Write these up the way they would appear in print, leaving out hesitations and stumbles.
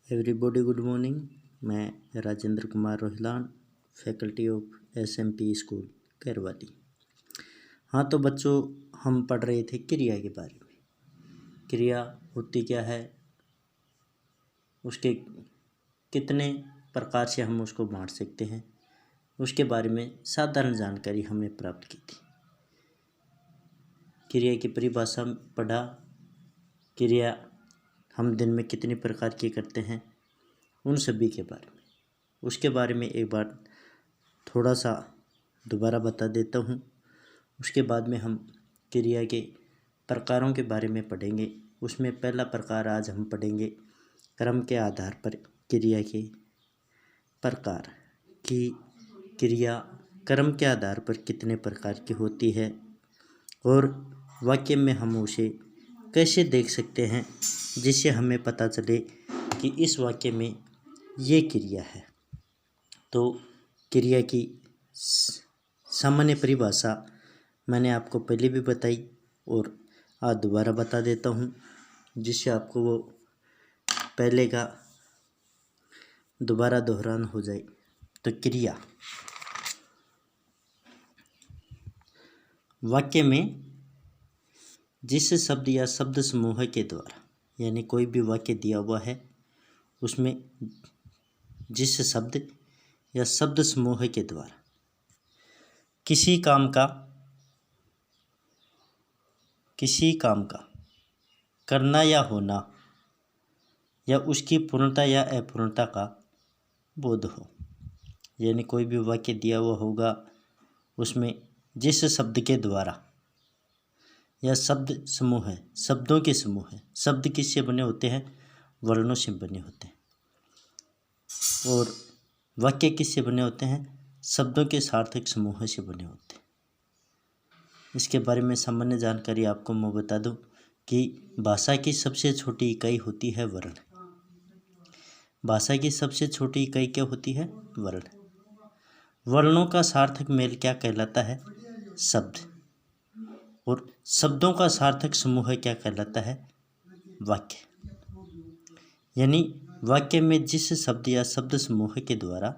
Everybody good morning. मैं Rajendra Kumar Rohilan, faculty of SMP school Kairwali. हाँ तो बच्चों, हम पढ़ रहे थे क्रिया के बारे में। क्रिया होती क्या है, उसके कितने प्रकार से हम उसको बांट सकते हैं, उसके बारे में साधारण जानकारी हमने प्राप्त की थी। क्रिया की परिभाषा पढ़ा, क्रिया हम दिन में कितने प्रकार की करते हैं, उन सभी के बारे में। उसके बारे में एक बार थोड़ा सा दोबारा बता देता हूँ। उसके बाद में हम क्रिया के प्रकारों के बारे में पढ़ेंगे। उसमें पहला प्रकार आज हम पढ़ेंगे क्रम के आधार पर क्रिया के प्रकार की। क्रिया क्रम के आधार पर कितने प्रकार की होती है और वाक्य में हम उसे कैसे देख सकते हैं, जिससे हमें पता चले कि इस वाक्य में ये क्रिया है। तो क्रिया की सामान्य परिभाषा मैंने आपको पहले भी बताई और आज दोबारा बता देता हूँ, जिससे आपको वो पहले का दोबारा दोहरान हो जाए। तो क्रिया वाक्य में जिस शब्द या शब्द समूह के द्वारा, यानी कोई भी वाक्य दिया हुआ है उसमें जिस शब्द या शब्द समूह के द्वारा किसी काम का करना या होना या उसकी पूर्णता या अपूर्णता का बोध हो। यानी कोई भी वाक्य दिया हुआ होगा, उसमें जिस शब्द के द्वारा या शब्द समूह है, शब्दों के समूह है। शब्द किससे बने होते हैं? वर्णों से बने होते हैं। और वाक्य किससे बने होते हैं? शब्दों के सार्थक समूह से बने होते हैं। इसके बारे में सामान्य जानकारी आपको मैं बता दूं कि भाषा की सबसे छोटी इकाई होती है वर्ण। भाषा की सबसे छोटी इकाई क्या होती है? वर्ण। वर्णों का सार्थक मेल क्या कहलाता है? शब्द। और शब्दों का सार्थक समूह क्या कहलाता है? वाक्य। यानी वाक्य में जिस शब्द या शब्द समूह के द्वारा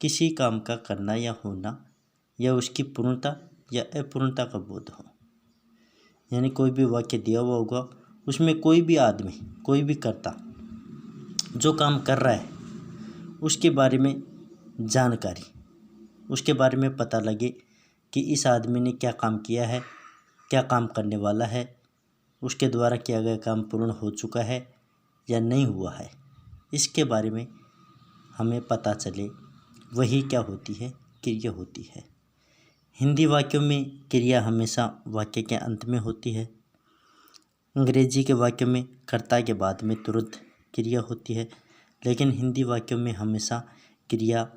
किसी काम का करना या होना या उसकी पूर्णता या अपूर्णता का बोध हो। यानी कोई भी वाक्य दिया हुआ होगा, उसमें कोई भी आदमी, कोई भी कर्ता जो काम कर रहा है उसके बारे में जानकारी, उसके बारे में पता लगे कि इस आदमी ने क्या काम किया है, क्या काम करने वाला है, उसके द्वारा किया गया काम पूर्ण हो चुका है या नहीं हुआ है, इसके बारे में हमें पता चले, वही क्या होती है? क्रिया होती है। हिंदी वाक्यों में क्रिया हमेशा वाक्य के अंत में होती है। अंग्रेजी के वाक्यों में कर्ता के बाद में तुरंत क्रिया होती है, लेकिन हिंदी वाक्यों में हमेशा क्रिया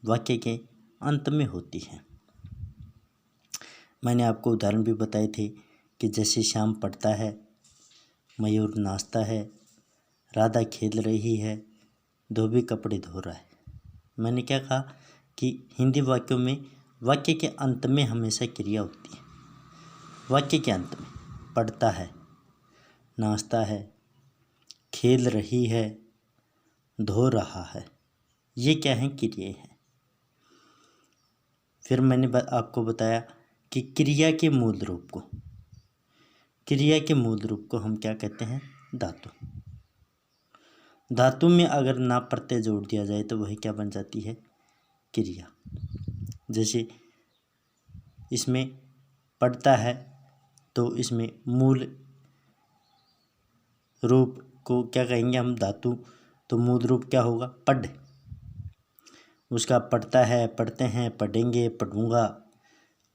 वाक्य के अंत में होती है। मैंने आपको उदाहरण भी बताए थे कि जैसे श्याम पढ़ता है, मयूर नाचता है, राधा खेल रही है, धोबी कपड़े धो रहा है। मैंने क्या कहा कि हिंदी वाक्यों में वाक्य के अंत में हमेशा क्रिया होती है। वाक्य के अंत में पढ़ता है, नाचता है, खेल रही है, धो रहा है, ये क्या है? क्रिया है। फिर मैंने आपको बताया कि क्रिया के मूल रूप को हम क्या कहते हैं? धातु। धातु में अगर ना प्रत्यय जोड़ दिया जाए तो वही क्या बन जाती है? क्रिया। जैसे इसमें पढ़ता है तो इसमें मूल रूप को क्या कहेंगे हम? धातु। तो मूल रूप क्या होगा? पढ़। उसका पढ़ता है, पढ़ते हैं, पढ़ेंगे, पढ़ूंगा।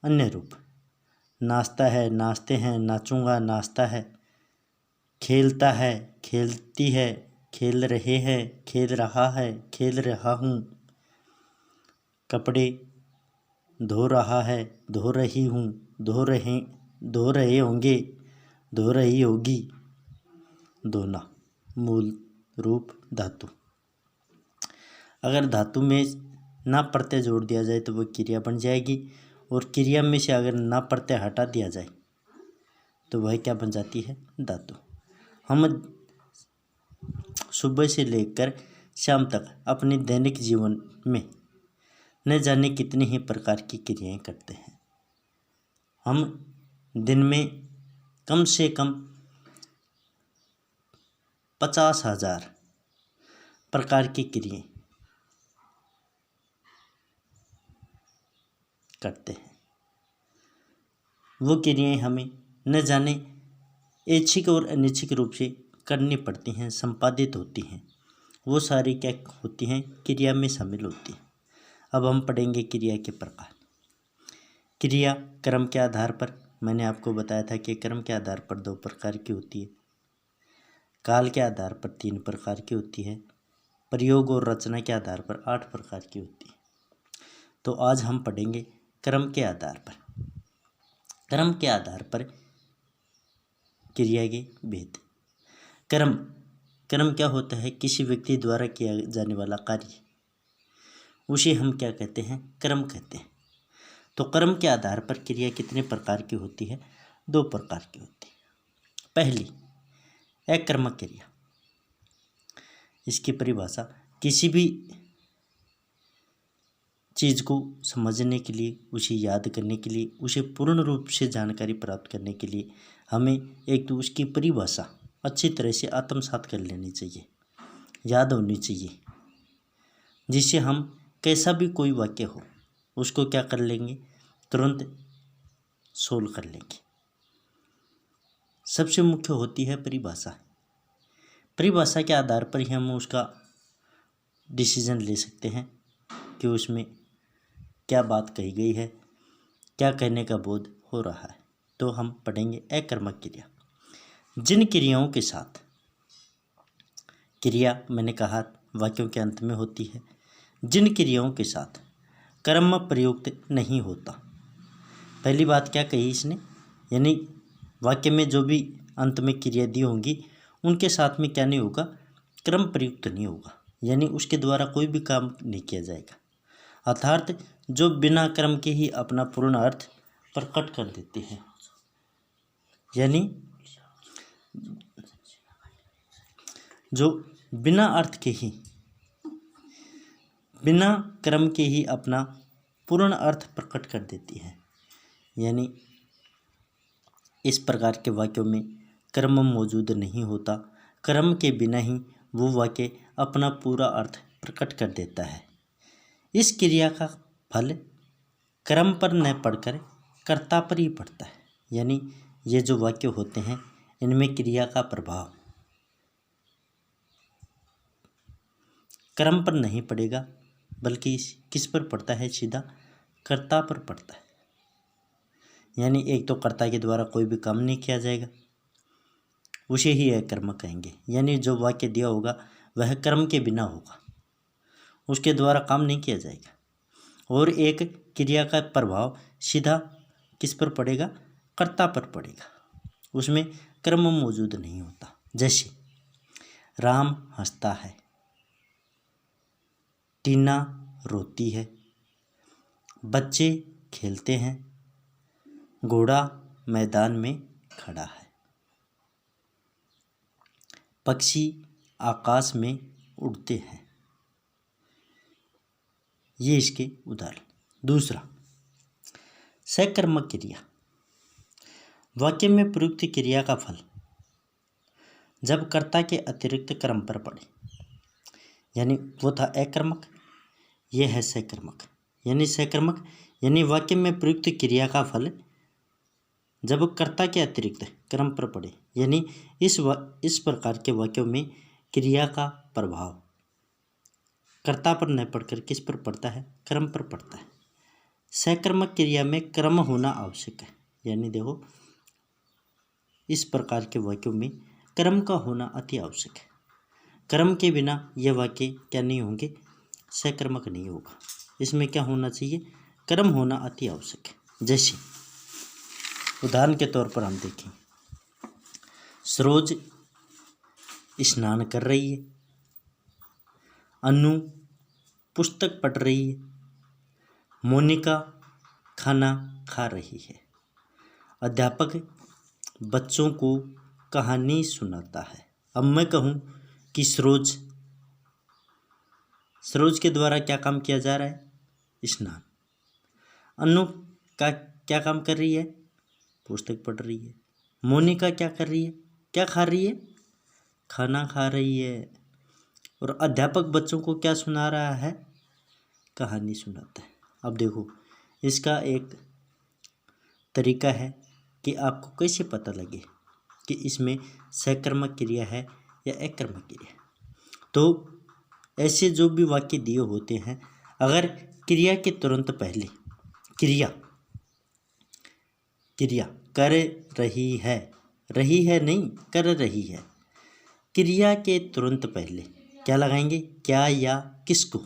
अन्य रूप नाचता है, नाचते हैं, नाचूंगा, नाचता है। खेलता है, खेलती है, खेल रहे हैं, खेल रहा है, खेल रहा हूँ। कपड़े धो रहा है, धो रही हूँ, धो रहे होंगे, धो रही होगी। धोना मूल रूप धातु। अगर धातु में ना प्रत्यय जोड़ दिया जाए तो वो क्रिया बन जाएगी, और क्रिया में से अगर ना प्रत्यय हटा दिया जाए तो वह क्या बन जाती है? धातु। हम सुबह से लेकर शाम तक अपने दैनिक जीवन में न जाने कितनी ही प्रकार की क्रियाएं करते हैं। हम दिन में कम से कम 50,000 प्रकार की क्रियाएं करते हैं। वो क्रियाएं हमें न जाने ऐच्छिक और अनैच्छिक रूप से करनी पड़ती हैं, संपादित होती हैं। वो सारी क्या होती हैं? क्रिया में शामिल होती हैं। अब हम पढ़ेंगे क्रिया के प्रकार। क्रिया क्रम के आधार पर, मैंने आपको बताया था कि क्रम के आधार पर 2 प्रकार की होती है, काल के आधार पर 3 प्रकार की होती है, प्रयोग और रचना के आधार पर 8 प्रकार की होती है। तो आज हम पढ़ेंगे क्रम के आधार पर। क्रम के आधार पर क्रिया के भेद। क्रम क्या होता है? किसी व्यक्ति द्वारा किया जाने वाला कार्य, उसे हम क्या कहते हैं? क्रम कहते हैं। तो क्रम के आधार पर क्रिया कितने प्रकार की होती है? 2 प्रकार की होती है। पहली, अकर्मक क्रिया। इसकी परिभाषा, किसी भी चीज़ को समझने के लिए, उसे याद करने के लिए, उसे पूर्ण रूप से जानकारी प्राप्त करने के लिए हमें एक तो उसकी परिभाषा अच्छी तरह से आत्मसात कर लेनी चाहिए, याद होनी चाहिए, जिससे हम कैसा भी कोई वाक्य हो उसको क्या कर लेंगे? तुरंत सोल्व कर लेंगे। सबसे मुख्य होती है परिभाषा। परिभाषा के आधार पर ही हम उसका डिसीजन ले सकते हैं कि उसमें क्या बात कही गई है, क्या कहने का बोध हो रहा है। तो हम पढ़ेंगे अकर्मक क्रिया। जिन क्रियाओं के साथ, क्रिया मैंने कहा वाक्यों के अंत में होती है, जिन क्रियाओं के साथ कर्म प्रयुक्त नहीं होता। पहली बात क्या कही इसने? यानी वाक्य में जो भी अंत में क्रिया दी होंगी उनके साथ में क्या नहीं होगा? क्रम प्रयुक्त नहीं होगा, यानी उसके द्वारा कोई भी काम नहीं किया जाएगा। अर्थात जो बिना क्रम के ही अपना पूर्ण अर्थ प्रकट कर देते हैं, यानी जो बिना अर्थ के ही, बिना क्रम के ही अपना पूर्ण अर्थ प्रकट कर देती है, यानी इस प्रकार के वाक्यों में क्रम मौजूद नहीं होता। क्रम के बिना ही वो वाक्य अपना पूरा अर्थ प्रकट कर देता है। इस क्रिया का फल क्रम पर न पड़कर कर्ता पर ही पड़ता है, यानी ये जो वाक्य होते हैं इनमें क्रिया का प्रभाव क्रम पर नहीं पड़ेगा, बल्कि किस पर पड़ता है? सीधा कर्ता पर पड़ता है। यानी एक तो कर्ता के द्वारा कोई भी काम नहीं किया जाएगा, उसे ही अकर्मक कहेंगे। यानी जो वाक्य दिया होगा वह कर्म के बिना होगा, उसके द्वारा काम नहीं किया जाएगा। और एक क्रिया का प्रभाव सीधा किस पर पड़ेगा? कर्ता पर पड़ेगा, उसमें कर्म मौजूद नहीं होता। जैसे राम हंसता है, टीना रोती है, बच्चे खेलते हैं, घोड़ा मैदान में खड़ा है, पक्षी आकाश में उड़ते हैं। ये इसके उदाहरण। दूसरा, सकर्मक क्रिया। वाक्य में प्रयुक्त क्रिया का फल जब कर्ता के अतिरिक्त क्रम पर पड़े, यानी वो था अकर्मक, ये है सकर्मक। यानी सकर्मक यानी वाक्य में प्रयुक्त क्रिया का फल जब कर्ता के अतिरिक्त क्रम पर पड़े, यानी इस प्रकार के वाक्यों में क्रिया का प्रभाव कर्ता पर न पड़कर किस पर पड़ता है? क्रम पर पड़ता है। सकर्मक क्रिया में क्रम होना आवश्यक है, यानी देखो इस प्रकार के वाक्यों में क्रम का होना अति आवश्यक है। क्रम के बिना यह वाक्य क्या नहीं होंगे? सकर्मक नहीं होगा। इसमें क्या होना चाहिए? क्रम होना अति आवश्यक है। जैसे उदाहरण के तौर पर हम देखें, सरोज स्नान कर रही है, अनु पुस्तक पढ़ रही है, मोनिका खाना खा रही है, अध्यापक बच्चों को कहानी सुनाता है। अब मैं कहूँ कि सरोज के द्वारा क्या काम किया जा रहा है? स्नान। अनु का क्या काम कर रही है? पुस्तक पढ़ रही है। मोनिका क्या कर रही है? क्या खा रही है? खाना खा रही है। और अध्यापक बच्चों को क्या सुना रहा है? कहानी सुनाता है। अब देखो, इसका एक तरीका है कि आपको कैसे पता लगे कि इसमें सकर्मक क्रिया है या अकर्मक क्रिया है। तो ऐसे जो भी वाक्य दिए होते हैं, अगर क्रिया के तुरंत पहले क्रिया कर रही है नहीं, कर रही है, क्रिया के तुरंत पहले क्या लगाएंगे? क्या या किसको,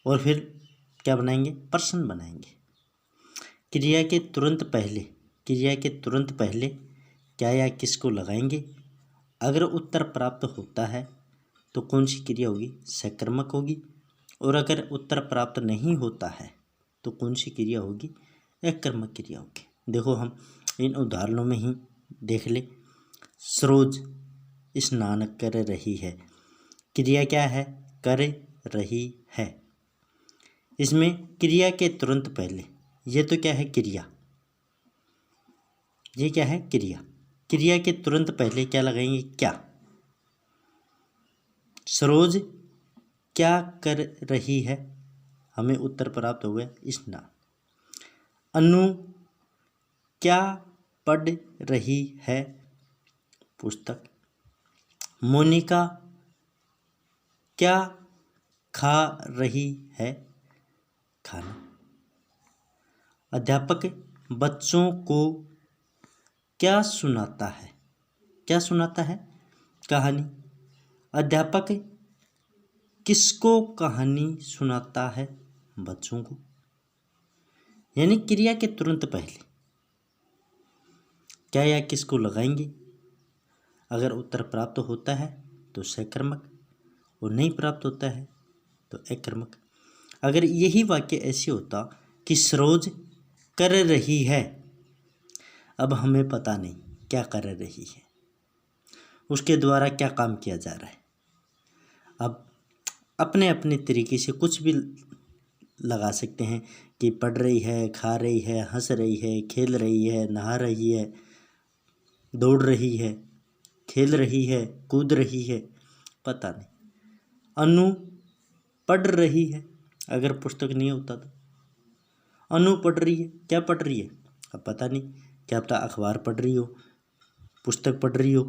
और फिर क्या बनाएंगे? पर्सन बनाएंगे। क्रिया के तुरंत पहले क्या या किसको लगाएंगे। अगर उत्तर प्राप्त होता है तो कौन सी क्रिया होगी? सकर्मक होगी। और अगर उत्तर प्राप्त नहीं होता है तो कौन सी क्रिया होगी? अकर्मक क्रिया होगी। देखो, हम इन उदाहरणों में ही देख ले। सरोज स्नान कर रही है, क्रिया क्या है? कर रही है। इसमें क्रिया के तुरंत पहले ये तो क्या है? क्रिया। ये क्या है? क्रिया। क्रिया के तुरंत पहले क्या लगाएंगे? क्या। सरोज क्या कर रही है, हमें उत्तर प्राप्त हो गया स्नान। अनु क्या पढ़ रही है? पुस्तक। मोनिका क्या खा रही है? खाना। अध्यापक बच्चों को क्या सुनाता है? क्या सुनाता है? कहानी। अध्यापक किसको कहानी सुनाता है? बच्चों को। यानी क्रिया के तुरंत पहले क्या या किसको लगाएंगे। अगर उत्तर प्राप्त होता है तो सकर्मक, और नहीं प्राप्त होता है तो अकर्मक। अगर यही वाक्य ऐसे होता कि सरोज कर रही है, अब हमें पता नहीं क्या कर रही है, उसके द्वारा क्या काम किया जा रहा है। अब अपने अपने तरीके से कुछ भी लगा सकते हैं कि पढ़ रही है, खा रही है, हंस रही है, खेल रही है, नहा रही है, दौड़ रही है, खेल रही है, कूद रही है, पता नहीं। अनु पढ़ रही है, अगर पुस्तक नहीं होता तो अनु पढ़ रही है। क्या पढ़ रही है? अब पता नहीं, क्या पता अखबार पढ़ रही हो, पुस्तक पढ़ रही हो,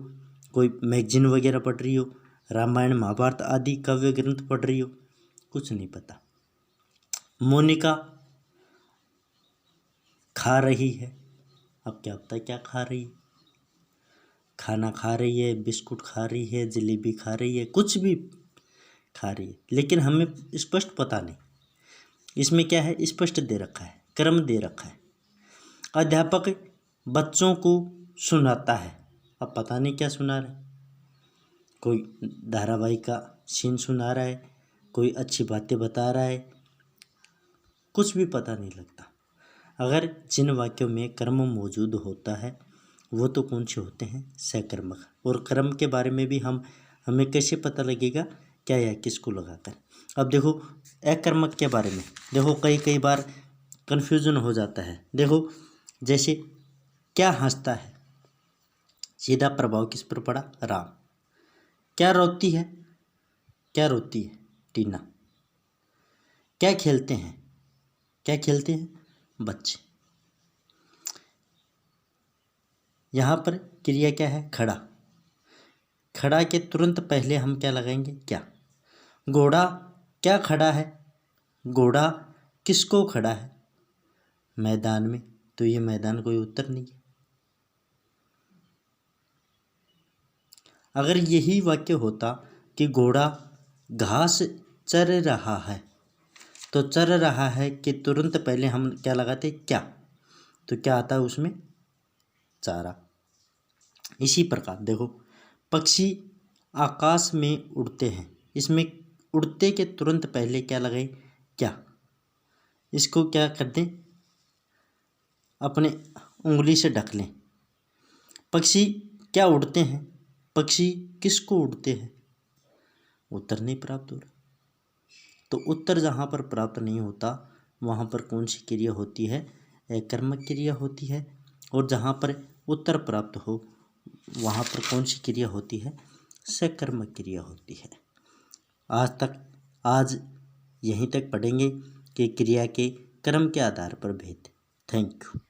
कोई मैगजीन वगैरह पढ़ रही हो, रामायण महाभारत आदि काव्य ग्रंथ पढ़ रही हो, कुछ नहीं पता। मोनिका खा रही है, अब क्या पता क्या खा रही है। खाना खा रही है, बिस्कुट खा रही है, जलेबी खा रही है, कुछ भी खा रही है, लेकिन हमें स्पष्ट पता नहीं। इसमें क्या है? स्पष्ट दे रखा है, क्रम दे रखा है। अध्यापक बच्चों को सुनाता है, अब पता नहीं क्या सुना रहा है। कोई धारावाहिक का सीन सुना रहा है, कोई अच्छी बातें बता रहा है, कुछ भी पता नहीं लगता। अगर जिन वाक्यों में कर्म मौजूद होता है वो तो कौन से होते हैं? सकर्मक। और कर्म के बारे में भी हमें कैसे पता लगेगा? क्या या किसको लगाकर। अब देखो अकर्मक के बारे में, देखो कई बार कन्फ्यूजन हो जाता है। देखो जैसे क्या हंसता है, सीधा प्रभाव किस पर पड़ा? राम। क्या रोती है? क्या रोती है? टीना। क्या खेलते हैं? क्या खेलते हैं? बच्चे। यहाँ पर क्रिया क्या है? खड़ा। खड़ा के तुरंत पहले हम क्या लगाएंगे? क्या। घोड़ा क्या खड़ा है? घोड़ा किसको खड़ा है? मैदान में। तो ये मैदान कोई उत्तर नहीं है। अगर यही वाक्य होता कि घोड़ा घास चर रहा है, तो चर रहा है कि तुरंत पहले हम क्या लगाते? क्या। तो क्या आता है उसमें? चारा। इसी प्रकार देखो पक्षी आकाश में उड़ते हैं, इसमें उड़ते के तुरंत पहले क्या लगाए? क्या। इसको क्या कर दें? अपने उंगली से ढक लें। पक्षी क्या उड़ते हैं? पक्षी किसको उड़ते हैं? उत्तर नहीं प्राप्त हो रहा। तो उत्तर जहाँ पर प्राप्त नहीं होता वहाँ पर कौन सी क्रिया होती है? कर्मक क्रिया होती है। और जहाँ पर उत्तर प्राप्त हो वहाँ पर कौन सी क्रिया होती है? सकर्मक क्रिया होती है। आज यहीं तक पढ़ेंगे कि क्रिया के क्रम के आधार पर भेद। Thank you.